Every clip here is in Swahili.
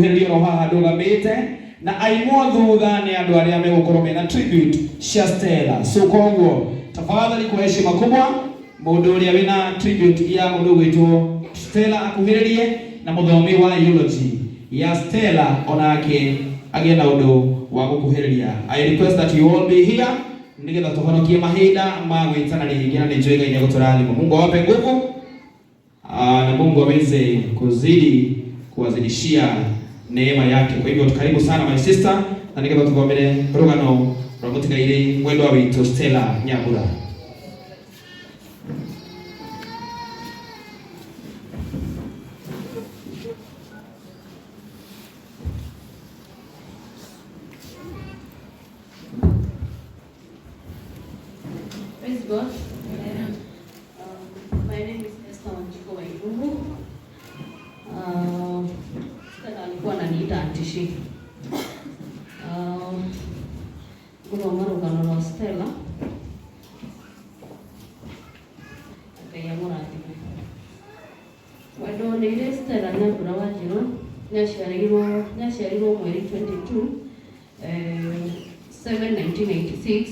Hĩndĩ haha ndũgamĩte na aimwo thutha nĩ andũ arĩa megũkorwo mena tribute cia Stella. So koguo tafadhali kwa heshima kubwa mũndũ ũrĩa wĩna tribute ya mũndũ gwĩtwo Stella akuhĩrĩrie na mũthomi wa eulogy ya Stella onake agĩe na ũndũ wa gũkuhĩrĩria. I request that you all be here nigetha tũhonokie mahinda ma gwĩtana rĩngĩ na nĩnjũĩ Ngai nĩegũtũrathima. Mungu awape nguvu na Mungu aweze kuzidi kuwazidishia neema yake. Kwa hivyo karibu sana my sister na nigetha tuthomere rugano rwa mũtigairĩ mwendwa witũ Stella Nyambura. Praise God. My name is Esther Wanjiko Wairungu. Stella alikuwa ananiita Antishi. Kuna rugano rwa Stella. Akayamura ati. Wendo nĩ Stella Nyambura Wanjiru nyaciarirwo mweri 22/7/1986.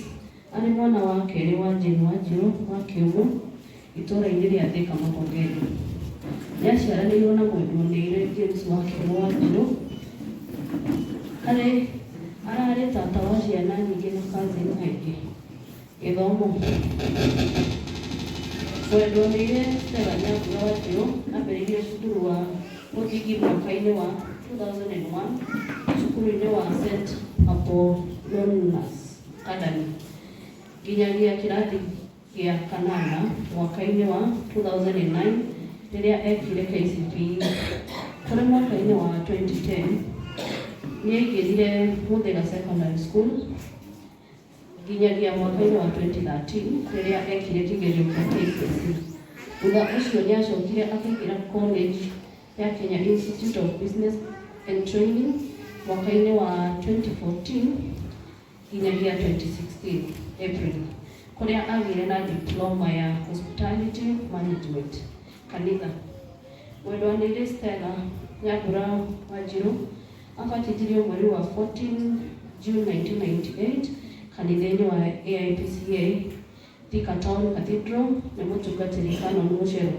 Ari mwana wa kerĩ wa Jane Wanjiru wa Kiugu itũũra-inĩ rĩa Thika Makongeni. Nĩaciaranĩirwo na mwendwa James wa Kiugu Wanjiru. Ararĩ tata wa ciana nyingĩ na cousin aingĩ. Gĩthomo. Mwendwa Stella Nyambura Wanjiru ambĩrĩirie cukuru wa mũthingi mwaka-inĩ wa 2001 cukuru-inĩ wa St. Apollonas Academy. Nginyagia kĩrathi gĩa kanana mwaka-inĩ wa 2009 rĩrĩa ekire KCPE. Kũrĩ mwaka-inĩ wa 2010 nĩaingĩrire Muthĩga Secondary School nginyagia mwaka-inĩ wa 2013 rĩrĩa ekire kĩgerio kĩa KCSE. Thutha ũcio nĩacokire akĩingĩra college ya Kenya Institute of Business and Training mwaka-inĩ wa 2014 nginyagia 2016 April, kũrĩa agĩire na diploma ya Hospitality Management kanitha. Mwendwa nĩ Stella Nyambura Wanjiru abatithirio mweri wa 14 June 1998 kanitha-inĩ wa AIPCA Thika Town Cathedral nĩ mũtungatĩri Canon Mucheru.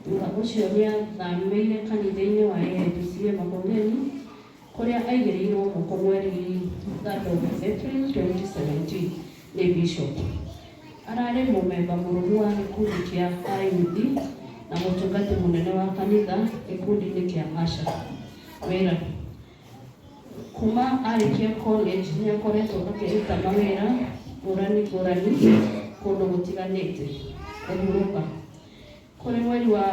Thutha ũcio nĩathamĩire kanitha-inĩ wa AIPCA Makongeni kũrĩa aigĩrĩirwo moko mweri 3 April 2017 nĩ Bishop. Ararĩ mũmemba mũrũmu wa gĩkundi kĩa Ayuthi na mũtungati mũnene wa kanitha gĩkundi-inĩ kĩa Asha wĩra. Kuma arĩkia college nĩakoretwo akĩruta mawĩra ngũrani kũndũ gũtiganĩte kũhurũka. Kũrĩ mweri wa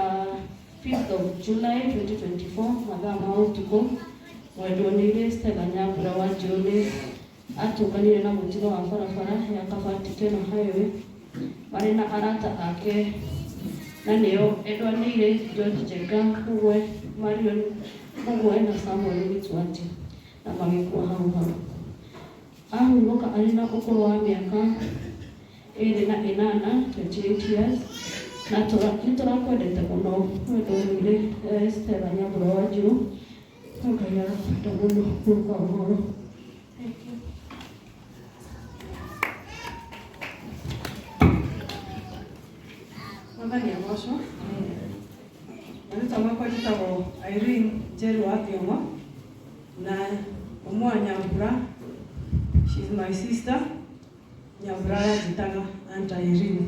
5th of July 2024 mathaa ma ũtukũ mwendwa nĩ Stella Nyambura Wanjiru nĩ atũnganire na mũtino wa barabara ya Kabati Keno Highway marĩ na arata ake na nĩo endwa nĩ George Njenga, Marion Mugwe na Samuel Gĩtwati na magĩkua hau. Ahurũka arĩ na ũkũrũ wa mĩaka 28 years na nĩtũrakwendete mũno mwendwa nĩ Stella Nyambura Wanjiru. Ngai arabata mũno kuuga ũhoro. Mwathani agocwo. Rĩtwa rĩakwa njĩtagwo Irene Njeru wa Thiong'o na ũmwe Nyambura. She's my sister. Nyambura yanjĩtaga Aunt Irene.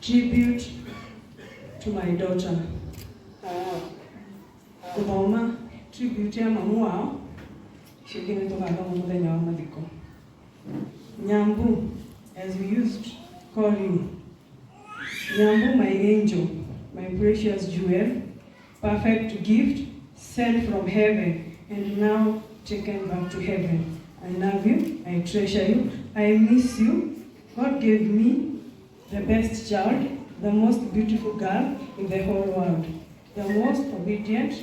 Tribute to my daughter. Gũthoma tribute ya mamu wao cingĩ nĩ tũgathoma mũthenya wa mathiko. Nyambu, as we used to call you. Nyambu, my angel, my precious jewel, perfect gift, sent from heaven and now taken back to heaven. I love you, I treasure you, I miss you. God gave me the best child, the most beautiful girl in the whole world, the most obedient,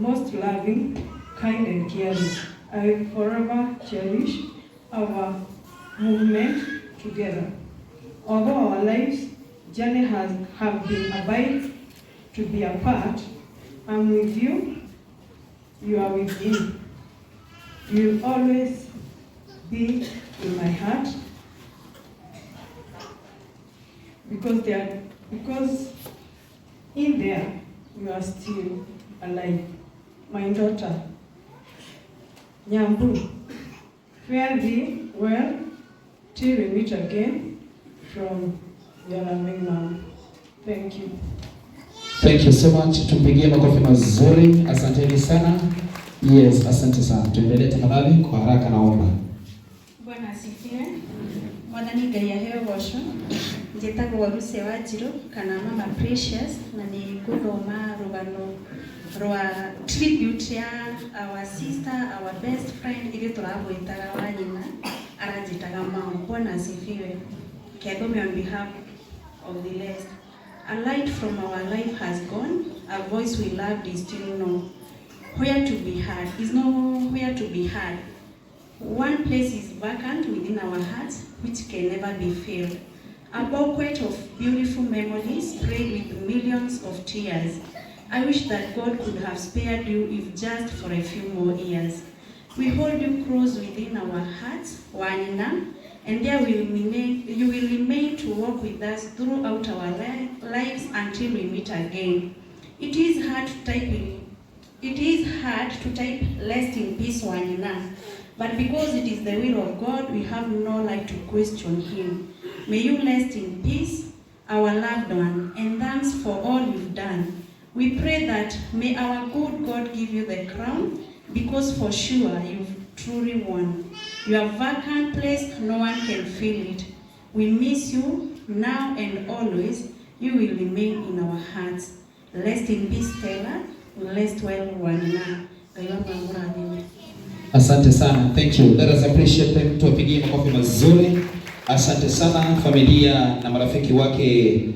most loving, kind and caring. I will forever cherish our movement together. Although our lives journey have been a bite to be apart, I'm with you you are with me. You will always be in my heart because in there you are still alive. My daughter, Nyambu, fare thee well till we meet again from your loving mom. Thank you. Thank you so much. Tumpigie makofi mazuri. Asanteni sana. Yes, asante sana. Tuendelee tafadhali kwa haraka naomba. Bwana asifiwe. Mwathani Ngai aheo gosho. Njĩtagwo Lucy Wanjiru kana Mama Precious na nĩ ngũthoma rũgano rwa tribute ya our sister, our best friend ile tũramwĩtaga wa nyina aranjĩtaga mom. Bwana asifiwe. Kĩathome on behalf of the last. A light from our life has gone, a voice we loved is still no. Where to be heard is nowhere to be heard. One place is vacant within our hearts, which can never be filled. A banquet of beautiful memories sprayed with millions of tears. I wish that God could have spared you if just for a few more years. We hold you close within our hearts, Wanina, and there you will remain to walk with us throughout our lives until we meet again. It is hard to type rest in peace, Wanina, but because it is the will of God, we have no right to question Him. May you rest in peace, our loved one, and thanks for all you've done. We pray that may our good God give you the crown, because for sure you've truly won. Your vacant place, no one can fill it. We miss you now and always. You will remain in our hearts. Rest in peace, Stella. Rest well, Wanina. Asante sana. Thank you. Let us appreciate them. Tuwapigie makofi mazuri. Asante sana familia na marafiki wake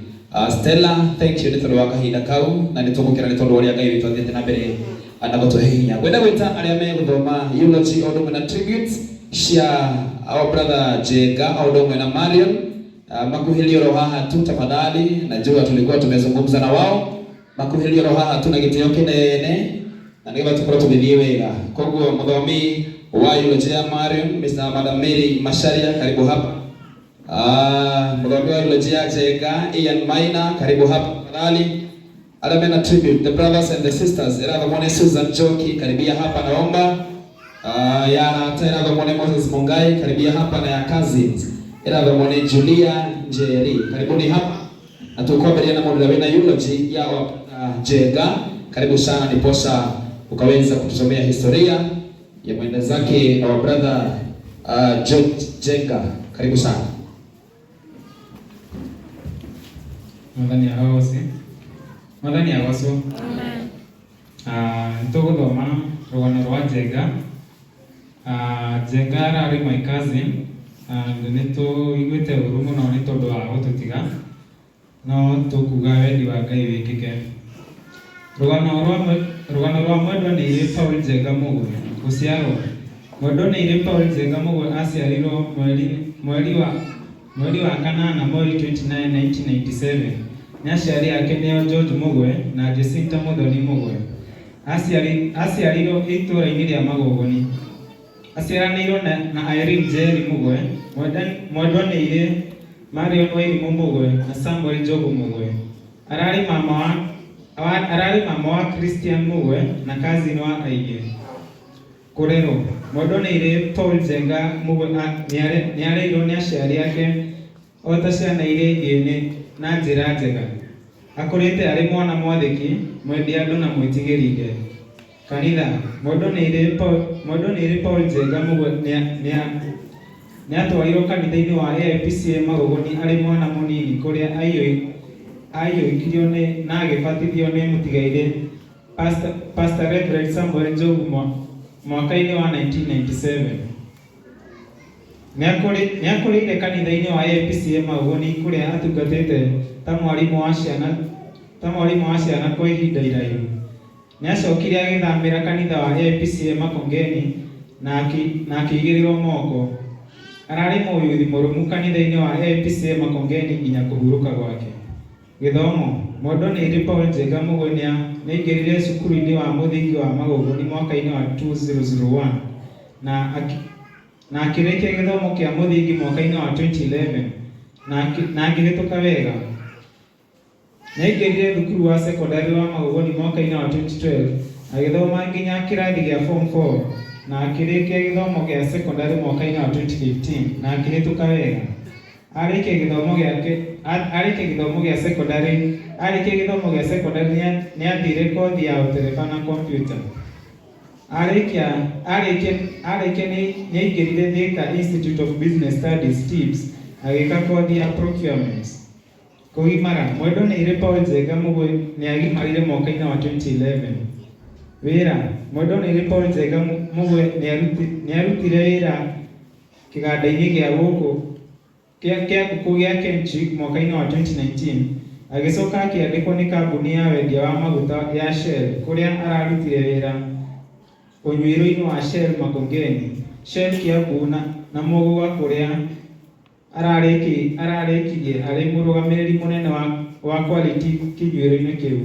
Stella. Thank you nitondo waka hida kau na nitumukira nitondo wali agai witu athiete na mbere anagoto hinya. Gwenda gwita aria me guthoma eulogy odumwe na tributes cia our brother Jega odumwe na Marion. Makuhilio roho haha tu tafadhali, najua tulikuwa tumezungumza na wao. Makuhilio roho haha tu na gitio kinene na niba tukora tubithie wega. Koguo muthomi wa eulogy ya Marion, Mr. Madam Mary Masharia, karibu hapa. Muthomi wa eulogy ya Jega Ian Maina, karibu hapa tafadhali. Alamena tribute, the brothers and the sisters, ila mwone Susan Joki, karibia hapa naomba. Ya tena mwone Moses Mongai, karibia hapa, na ya cousins, ila mwone Julia Njeri, karibuni hapa. Na tukobelia na modula wena eulogy ya Jega, karibu sana niposa ukaweza kutuzomea historia ya mwenda zake na wa brother Jega, karibu sana. Mwathani agoco. Amen. Nituguthoma rugano rwa Jega. Jega arari my cousin. Nituiguite uru muno ni tondu wa gututiga. No tukuga wendi wa Ngai wikike. Rugano rwa mwendwa ni ire Paul Jega Mugwe. Guciarwo. Mwendwa ni ire Paul Jega Mugwe aciarirwo mweri wa kanana mweri 29 1997. Nyaciari yake nĩo George Mugwe na Jacinta Muthoni Mugwe. Aciarirwo itũra-inĩ rĩa Magogoni. Aciaranĩirwo na Irene Njeri Mugwe. Mwendwa nĩ irĩ Marion Wairimu Mugwe na Samuel Njogu Mugwe. Arari mama wa Christian Mugwe na cousin wa Aige. Kũrerwo. Mwendwa nĩ irĩ Paul Jega Mugwe nĩareirwo nĩ aciari yake o ta ciana iria ingĩ na njĩra njega. Akũrĩte arĩ mwana mwathĩki, mwendia andũ na mwĩtigĩri Ngai. Kanitha, mwendwa nĩ irĩ Paul Jega Mugwe nĩatwarirwo kanitha-inĩ wa AIPCA Magogoni arĩ mwana mũnini, kũrĩa aiyũkirio na agĩbatithio nĩ mũtigairĩ Pastor Reverend Samuel Njogu mwaka-inĩ wa 1997. Nĩakũrĩire kanitha-inĩ wa AIPCA Magogoni kũrĩa atungatĩte ta mwarimũ wa ciana kwa ihinda iraihu. Nĩacokire agĩthamĩra kanitha wa AIPCA Makongeni na akĩigĩrĩrwo moko. Ararĩ mũyuthi mũrũmu kanitha-inĩ wa AIPCA Makongeni nginya kũhurũka gwake. Gĩthomo. Mwendwa Paul Njenga Mũgwe nĩaingĩrire cukuru-inĩ wa mũthingi wa Magũgũni mwaka-inĩ wa 2001 na akĩrĩkia gĩthomo kĩa mũthingi mwaka-inĩ wa 2011 na akĩhĩtũka wega. Nĩaingĩrire thukuru wa sekondari wa Magũgũni mwaka-inĩ wa 2012 agĩthoma nginya kĩrathi gĩa form 4 na akĩrĩkia gĩthomo gĩa sekondari mwaka-inĩ wa 2015 na akĩhĩtũka wega. Arĩkia gĩthomo gĩa sekondari nĩathire kothi ya ũtereba na kompyuta. Arĩkia nĩaingĩrire Thika Institute of Business Studies TIBS agĩka kothi ya procurement. Kũgimara, mwendwa Paul Njenga Mũgwe nĩagimarire mwaka-inĩ wa 2011. Wĩra, mwendwa Paul Njenga Mũgwe nĩarutire wĩra kĩganda-inĩ gĩa gũkũ kĩa ngũkũ gĩa Kenchic mwaka-inĩ wa 2019. Agĩcoka akĩandĩkwo nĩ kambuni ya wendia wa maguta ya Shell kũrĩa ararutire wĩra ũnyuĩro-inĩ wa Shell Makongeni, Shell Kiambu na Mũgũga kũrĩa ararĩkirie arĩ mũrũgamĩrĩri mũnene wa quality kĩnyuĩro-inĩ kĩu.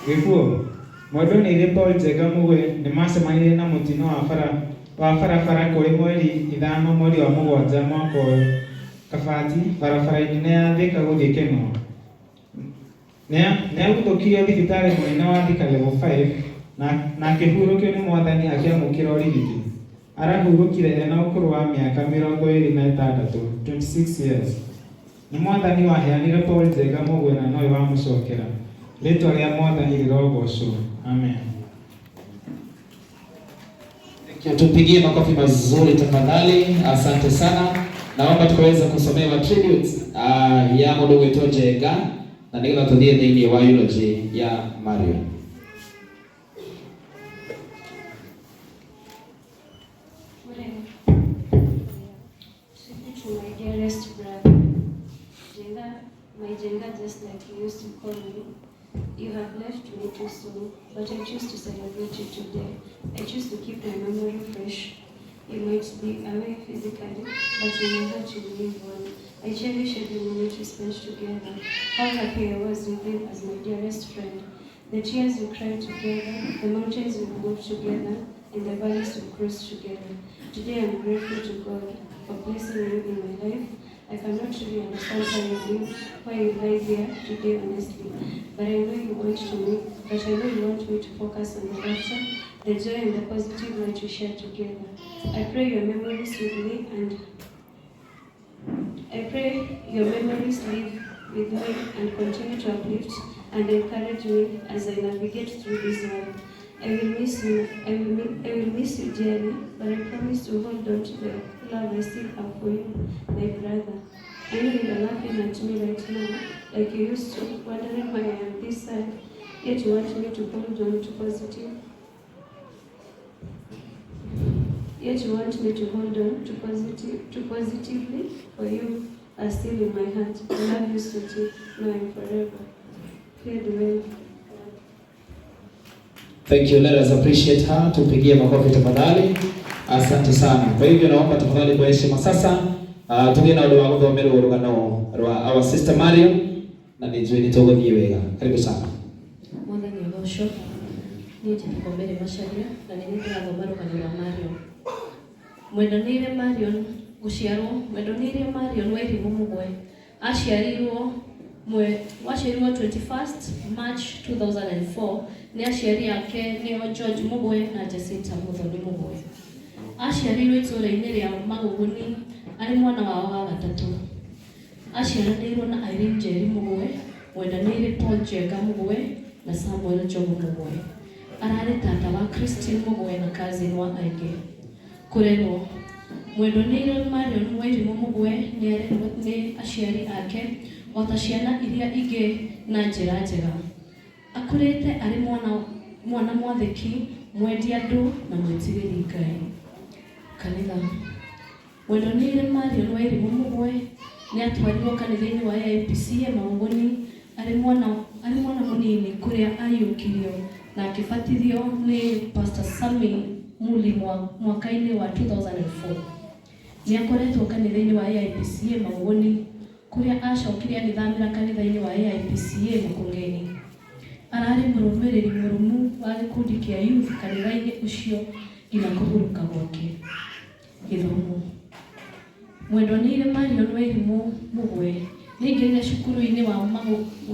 Gĩkuo, mwendwa Paul Njenga Mũgwe nĩmacemanirie na mũtino wa barabara kũrĩ mweri 5 mweri wa 7 mwaka ũyũ Kabati barabara-inĩ ya Thika gũthiĩ Kenol. Nĩagũthũkirio thibitarĩ mũnene wa Thika level 5 na akĩhurũkio nĩ Mwathani akĩamũkĩra ũrigiti. Arahurũkire ena ũkũrũ wa mĩaka 26, 26 years. Nĩ Mwathani waheanire Paul Njenga Mũgwe na nowe wamũcokera. Rĩtwa rĩa Mwathani rĩrogocwo. Amen. Tupigie makofi mazuri tafadhali. Asante sana. Naomba tukaweza kusomewa tribute ya mũndũ gwĩtwo Njenga na nĩgetha tũthiĩ thĩinĩ wa eulogy ya Marion. To my dearest brother, Njenga, my Njenga, just like you used to call me. You have left me too soon, but I choose to celebrate you today. I choose to keep my memory fresh. You might be away physically, but in my heart you live on. I cherish every moment we spent together. How happy I was with you as my dearest friend. The tears we cried together, the mountains we moved together, and the valleys we crossed together. Today I'm grateful to God for placing you in my life. I cannot really understand why you lie here today, honestly. But I know you want me to focus on the laughter, the joy and the positive light we share together. I pray your memories live with me and continue to uplift and encourage me as I navigate through this world. I will miss you dearly, but I promise to hold on to the love I still have for you, my brother. I know you are laughing at me right now, like you used to, wondering why I am this sad, yet you want me to hold on to positively for you are still in my heart. I love you, sweetie, now and forever. Fare well. Thank you. Let us appreciate her. Tupigie makofi tafadhali. Asante sana. Kwa hivyo naomba tafadhali kwa heshima sasa tugĩe na ũndũ wa gũthomerwo rũgano rwa our sister Marion na nĩnjũĩ nĩtũgũthiĩ wega. Karibu sana. Mwathani ũgocwo. Niĩ njĩtagwo Mary Macharia na nĩ ndĩrathoma rũgano rwa Marion. Mwendwa Marion gũciarwo. Mwendwa Marion Wairimu Mũgwe aciarirwo 21st March 2004 nĩ aciari ake nĩo George Mũgwe na Jacinta Mũthoni Mũgwe. Aciarirwo itũũra-inĩ rĩa Magũgũni arĩ mwana wao wa gatatũ. Aciaranĩirwo na Irene Njeri Mũgwe, Mwendwa Paul Njenga Mũgwe na Samuel Njogu Mũgwe. Ararĩ tata wa Christine Mũgwe na cousin wa aingĩ. Kũrerwo, Mwendwa Marion Wairimu Mũgwe nĩ aciari ake o ta ciana iria ingĩ na njĩra njega. Akũrĩte arĩ mwana mwathĩki, mwendia andũ na mwĩtigĩri Ngai. Kanitha. Mwendwa Marion Wairimu Mũgwe nĩ atwarirwo kanitha-inĩ wa AIPC Magũgũni arĩ mwana mũnini kũrĩa aiyũkirio na akĩbatithio nĩ Pastor Sami Muli mwaka-inĩ wa 2004. Nĩ akoretwo kanitha-inĩ wa AIPC Magũgũni kuria acokire agithamira kanitha-ini wa AIPCA Mukungeni. Arari mũrũmĩrĩri mũrũmu wa gĩkundi kĩa youth kanitha-inĩ ũcio nginya kũhurũka gwake. Gĩthomo. Mwendwa Marion Wairimu Mũgwe nĩaingĩrire cukuru-inĩ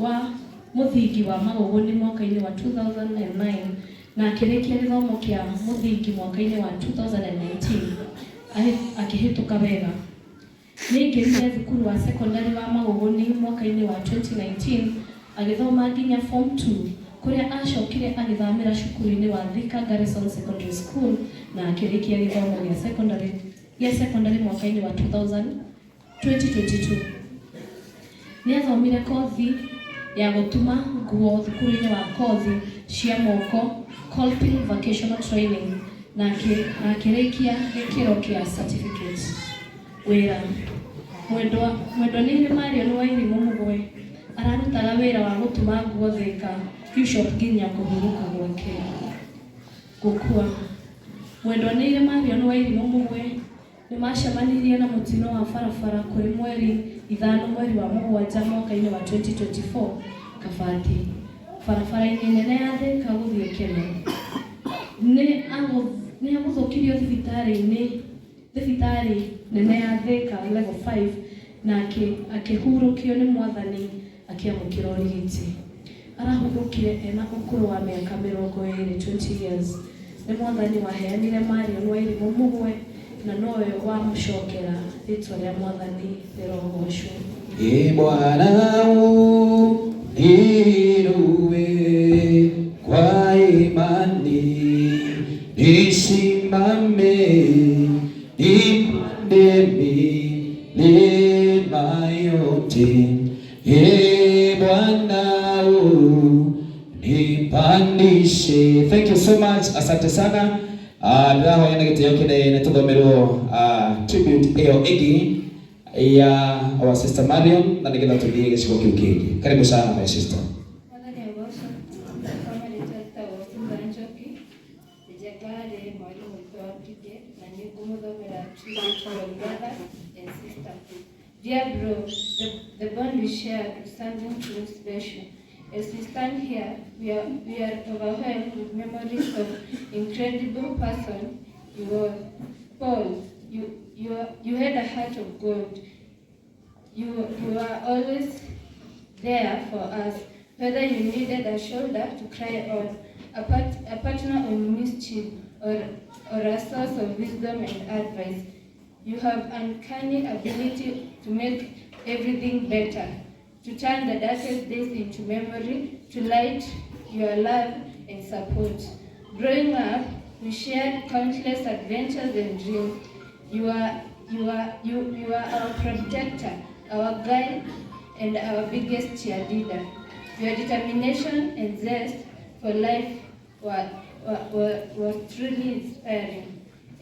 wa mũthingi wa Magogoni mwaka-inĩ wa 2009 na akĩrĩkia gĩthomo kĩa mũthingi mwaka-inĩ wa 2019 akĩhĩtũka wega. Nĩaingĩrire thukuru wa secondary wa Magogoni mwaka-inĩ wa 2019 agĩthoma nginya form 2 kuria acokire agithamira cukuru-inĩ wa Thika Garrison Secondary School na akĩrĩkia gĩthomo gĩa secondary mwaka-inĩ wa 2022. Nĩathomire kothi ya gũtuma nguo thukuru-inĩ wa kothi cia moko Colping Vocational Training na akĩrĩkia gĩkĩro kĩa certificate. Wĩra. Mwendwa Marion Wairimu Mũgwe ararutaga wĩra wa gũtuma nguo Thika Bishop nginya kũhurũka gwake. Gũkua. Mwendwa Marion Wairimu Mũgwe nĩmacemanirie na mũtino wa barabara kũrĩ mweri 5 mweri wa Mũgwanja mwaka-inĩ wa 2024 Kabati, barabara-inĩ nene ya Thika gũthiĩ Kene. Nĩ agũthũkirio thibitarĩ nene ya Thika level 5 na akĩhurũkio nĩ Mwathani akĩamũkĩra ũrigiti. Arahurũkire ena ũkũrũ wa mĩaka 20 years. Nĩ Mwathani waheanire Marion Wairimu Mũgwe na nowe wamũcokera rĩtwa rĩa Mwathani rĩrogocwo. Bwana uniinue kwa imani, nisimame nipande milima yote. Bwana unipandishe. Thank you so much. Asante sana. Ndahoya na gĩtĩo kĩnene tũthomerwo tribute ĩyo ĩngĩ ya our sister Marion na nĩgetha tũthiĩ gĩcigo kĩu kĩngĩ. Karibu sana my sister. Dear bro, the bond we share is something truly special. As we stand here, we are overwhelmed with memories of incredible person you were. Paul, you had a heart of gold. You were always there for us, whether you needed a shoulder to cry on, a partner in mischief, or a source of wisdom and advice. You have uncanny ability to make everything better, to turn the darkest days into memory, to light your love and support. Growing up, we shared countless adventures and dreams. You are our protector, our guide, and our biggest cheerleader. Your determination and zest for life was truly inspiring,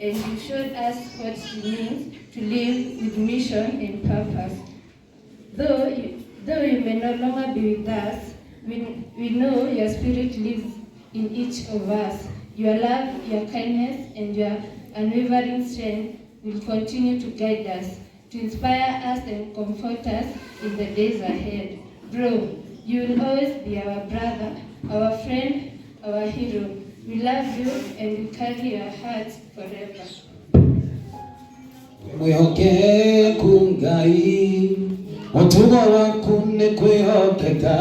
and you showed us what it means to live with mission and purpose. Though you may no longer be with us, we know your spirit lives in each of us. Your love, your kindness, and your unwavering strength will continue to guide us, to inspire us and comfort us in the days ahead. Bro, you will always be our brother, our friend, our hero. We love you and we carry your hearts forever. Mwihokeku Ngai, ũtugo waku nĩ kwĩhokeka.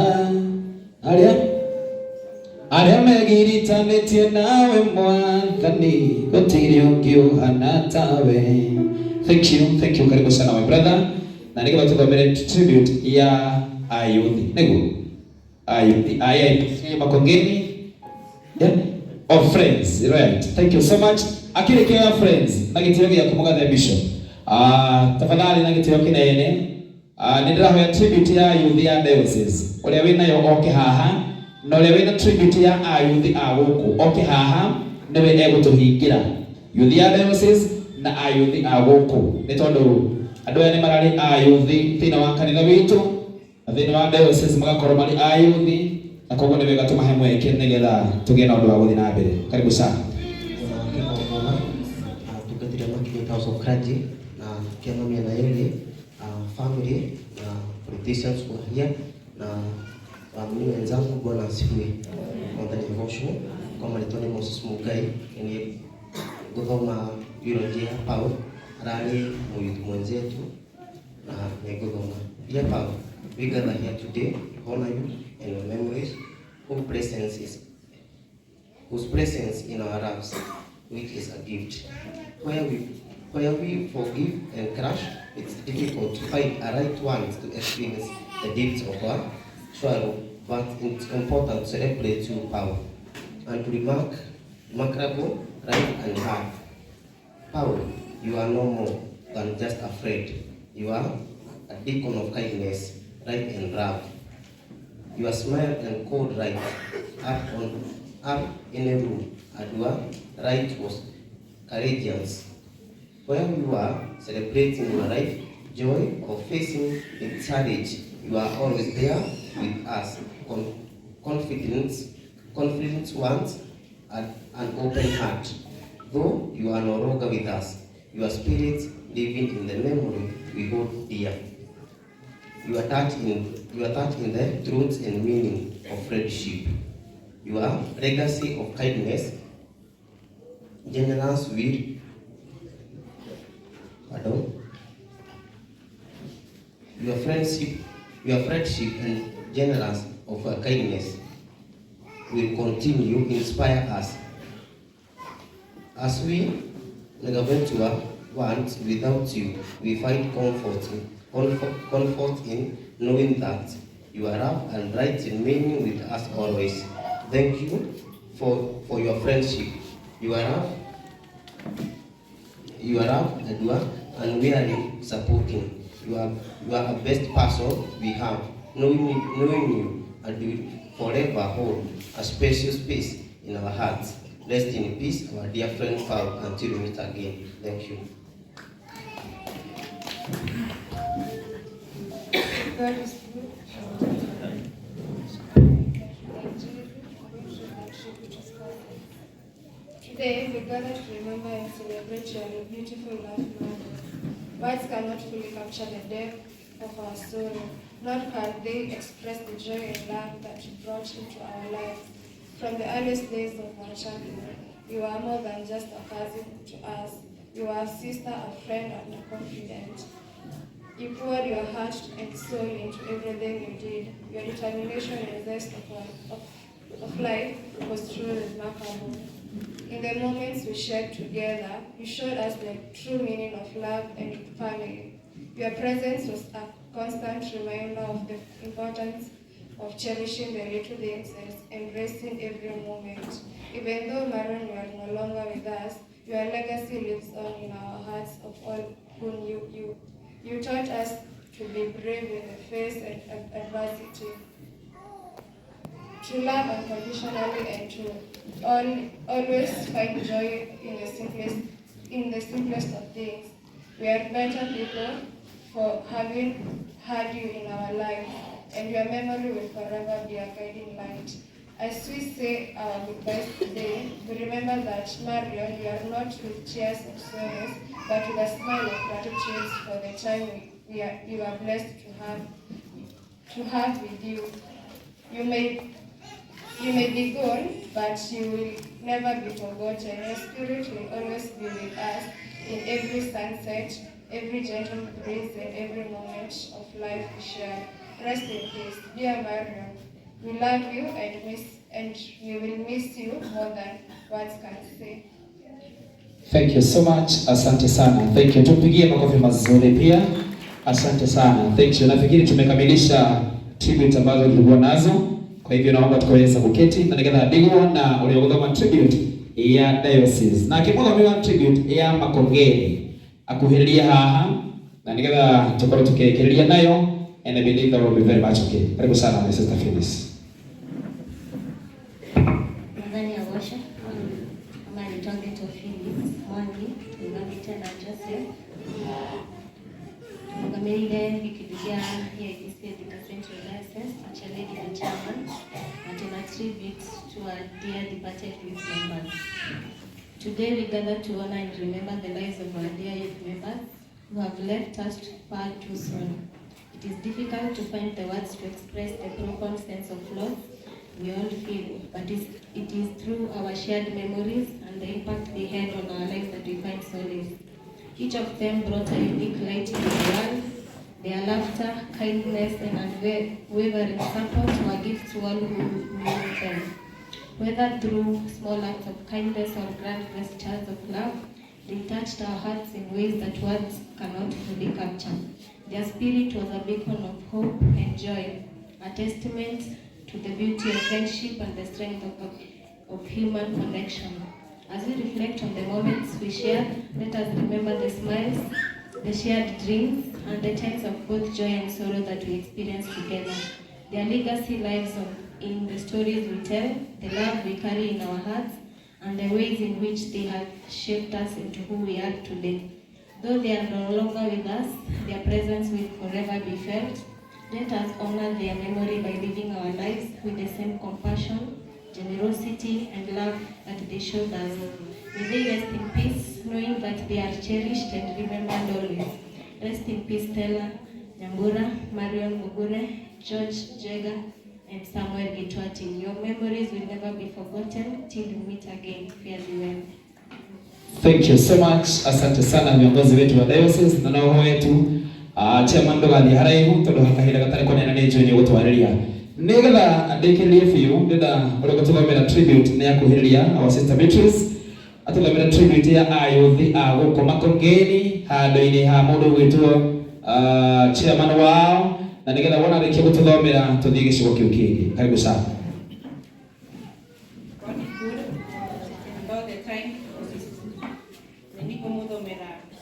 Arĩa megiritanĩtie nawe Mwathani, gũtirĩ ũngĩ ũhana tawe. Thank you, karibu sana my brother. Na nĩgetha tũthomere tribute ya ayuthi. Nĩguo ayuthi AIPCA Makongeni of friends, right? Thank you so much. Akĩrĩkia friends na gĩtĩo gĩa kũmũgatha bishop. Tafadhali na gĩtĩo kĩnene. Nĩndĩrahoya tribute ya ayuthi ya diocese. Ũrĩa wĩnayo oke haha. Na ũrĩa wĩna tribute ya ayuthi a gũkũ oke haha nĩwe egũtũhingĩra. Youth ya diocese na ayuthi a gũkũ. Nĩ tondũ andũ aya nĩ mararĩ ayuthi thĩinĩ wa kanitha witũ na thĩinĩ wa diocese magakorwo marĩ ayuthi. Na kwa hivyo niweka tumahe mweke nĩgetha tũgĩe na ũndũ wa gũthiĩ na mbere. Karibu sana. Tungathiria makinya House of Clergy na kĩama mĩena yerĩ family na politicians who are here na waamini wenzangu. Bwana asifiwe. Mwathani Gosho kwa maritoni Moses Mugai ni guthoma biology ya Paul arari muyuthi mwenzetu na ni guthoma ya Paul. We gather here today to honor you and your memories, whose presence in our lives, which is a gift. Where we forgive and crush, it's difficult to find a right one to experience the deeds of our sorrow, but it's important to celebrate your power and to remarkable, right and hard. Paul, you are no more than just a friend. You are a beacon of kindness, right and love. Your smile and cold right up in a room, and your right was courageous. When you are celebrating your life, joy, or facing a challenge, you are always there with us. Confident ones, and an open heart. Though you are no longer with us, your spirit living in the memory we hold dear. You are touched in the truth and meaning of friendship. Your legacy of kindness, generous will, your friendship and generous of kindness will continue to inspire us. As we navigate our want without you, we find comfort in knowing that you are love and right in meaning with us always. Thank you for your friendship. You are love and you are unwearing supporting. You are the best person we have. Knowing you and you forever hold a special space in our hearts. Rest in peace, our dear friend Paul, until we meet again. Thank you. God is good. Today, we gather to remember and celebrate your beautiful life, Lord. Words cannot fully capture the depth of our sorrow, nor can they express the joy and love that you brought into our lives. From the earliest days of our childhood, you are more than just a cousin to us. You are a sister, a friend, and a confidant. You poured your heart and soul into everything you did. Your determination and zest of life was truly remarkable. In the moments we shared together, you showed us the true meaning of love and family. Your presence was a constant reminder of the importance of cherishing the little things and embracing every moment. Even though, Marion, you are no longer with us, your legacy lives on in our hearts of all who knew you. You taught us to be brave in the face of adversity, to love unconditionally, and to always find joy in the simplest of things. We are better people for having had you in our lives, and your memory will forever be a guiding light. As we say our goodbyes today, we remember that, Marion, you are not with tears of sorrow, but with a smile of gratitude for the time you are blessed to have with you. You may be gone, but you will never be forgotten. Your spirit will always be with us in every sunset, every gentle breeze, and every moment of life we share. Rest in peace, dear Marion. We love you and we will miss you more than words can say. Thank you so much. Asante sana. Thank you. Tupigie makofi mazuri pia. Asante sana. Thank you. Nafikiri tumekamilisha tribute ambazo tulikuwa nazo. Kwa hivyo naomba tukaweza kuketi na nikana digwa na uliogothoma tribute ya diocese. Na kimuga miwa tribute ya Makongeni. Akuhilia haha na nikana tukoro tukekelia nayo, and I believe that will be very much okay. Karibu sana my sister Phyllis. Ndani ya washa kama ni target of Phyllis Mwangi ngambite na Joseph ngameile ikidia ya ICC Central Diocese actually the chairman and a tribute to our dear departed youth members. Today we gather to honor and remember the lives of our dear youth members who have left us far too soon. It is difficult to find the words to express the profound sense of loss we all feel, but it is through our shared memories and the impact they had on our lives that we find solace. Each of them brought a unique light into the world. Their laughter, kindness, and unwavering support were gifts to all who knew them. Whether through small acts of kindness or grand gestures of love, they touched our hearts in ways that words cannot fully capture. Their spirit was a beacon of hope and joy, a testament to the beauty of friendship and the strength of human connection. As we reflect on the moments we shared, let us remember the smiles, the shared dreams, and the times of both joy and sorrow that we experienced together. Their legacy lives on in the stories we tell, the love we carry in our hearts, and the ways in which they have shaped us into who we are today. Though they are no longer with us, their presence will forever be felt. Let us honor their memory by living our lives with the same compassion, generosity, and love that they showed us. May they rest in peace, knowing that they are cherished and remembered always. Rest in peace, Stella Nyambura, Marion Mugure, George Jega, and Samuel Gitwati. Your memories will never be forgotten till we meet again. Fare thee well. Thank you so much. Asante sana viongozi wetu wa diocese na nao wetu chairman ndogali haraihu todo hakahira gatari kwa nena nejo ni gutwariria nigetha andikiririe fiu ndenda uri gututhomera tribute ne yakuhiriria our sister Beatrice atuthomera tribute ya ayuthi a guko makongeni handu-ini ha mundu gwitwo chairman wao na nigetha wona rikia gututhomera tuthie gicigo kiu kingi. Karibu sana.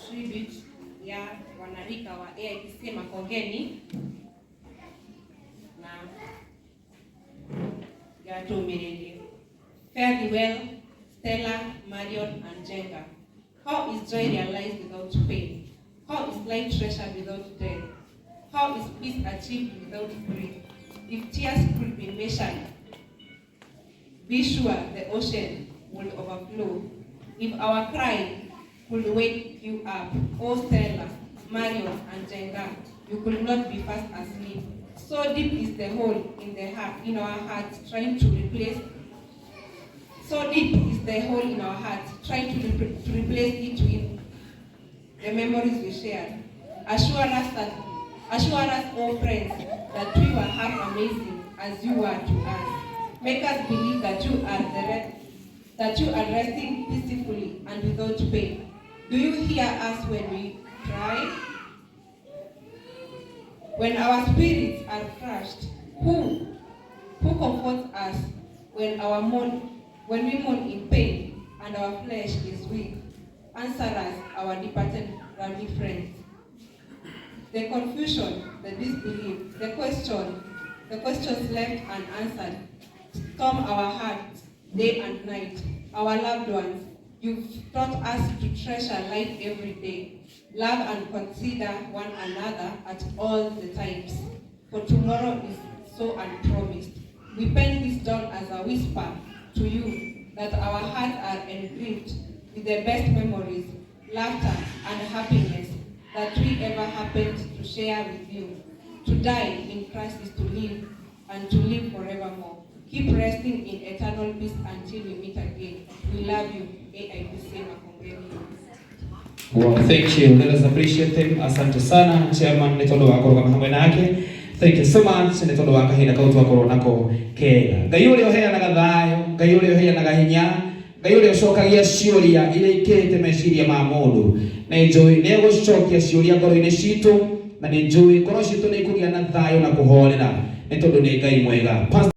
Tribute ya wanarika wa AIPC Makongeni na ya tumirelie. Fare thee well, Stella, Marion, and Jenga. How is joy realized without pain? How is life treasured without death? How is peace achieved without grief? If tears could be measured, be sure the ocean will overflow. If our cry could wake you up, oh Stella, Mario, and Jenga, you could not be fast asleep. So deep is the hole in our hearts, trying to replace. So deep is the hole in our hearts, trying to replace it with the memories we shared. Assure us, oh friends, that we were half amazing as you were to us. Make us believe that you are resting peacefully and without pain. Do you hear us when we cry? When our spirits are crushed, who comforts us when we mourn in pain and our flesh is weak? Answer us, our departed lovely friends. The confusion, the disbelief, the questions left unanswered storm our hearts day and night. Our loved ones, you've taught us to treasure life every day, love and consider one another at all the times, for tomorrow is so unpromised. We pen this down as a whisper to you that our hearts are engraved with the best memories, laughter, and happiness that we ever happened to share with you. To die in Christ is to live, and to live forevermore. Keep resting in eternal peace until we meet again. We love you, AIPC Makongeni. Well, thank you. Let us appreciate him. Asante sana, Chairman Nitondo wako kama hamwe nake. Thank you so much. Nitondo wako hina kautu wako nako kega. Gayule ohea na gathayo, gayule ohea na gahinya, gayule oshokagia ciuria ile ikete meciria ma mundu. Na njui nego cokia ciuria ngoro-ini citu, na ni njui ngoro citu ni kugia na thayo na kuhorera. Nitondo ni Ngai mwega.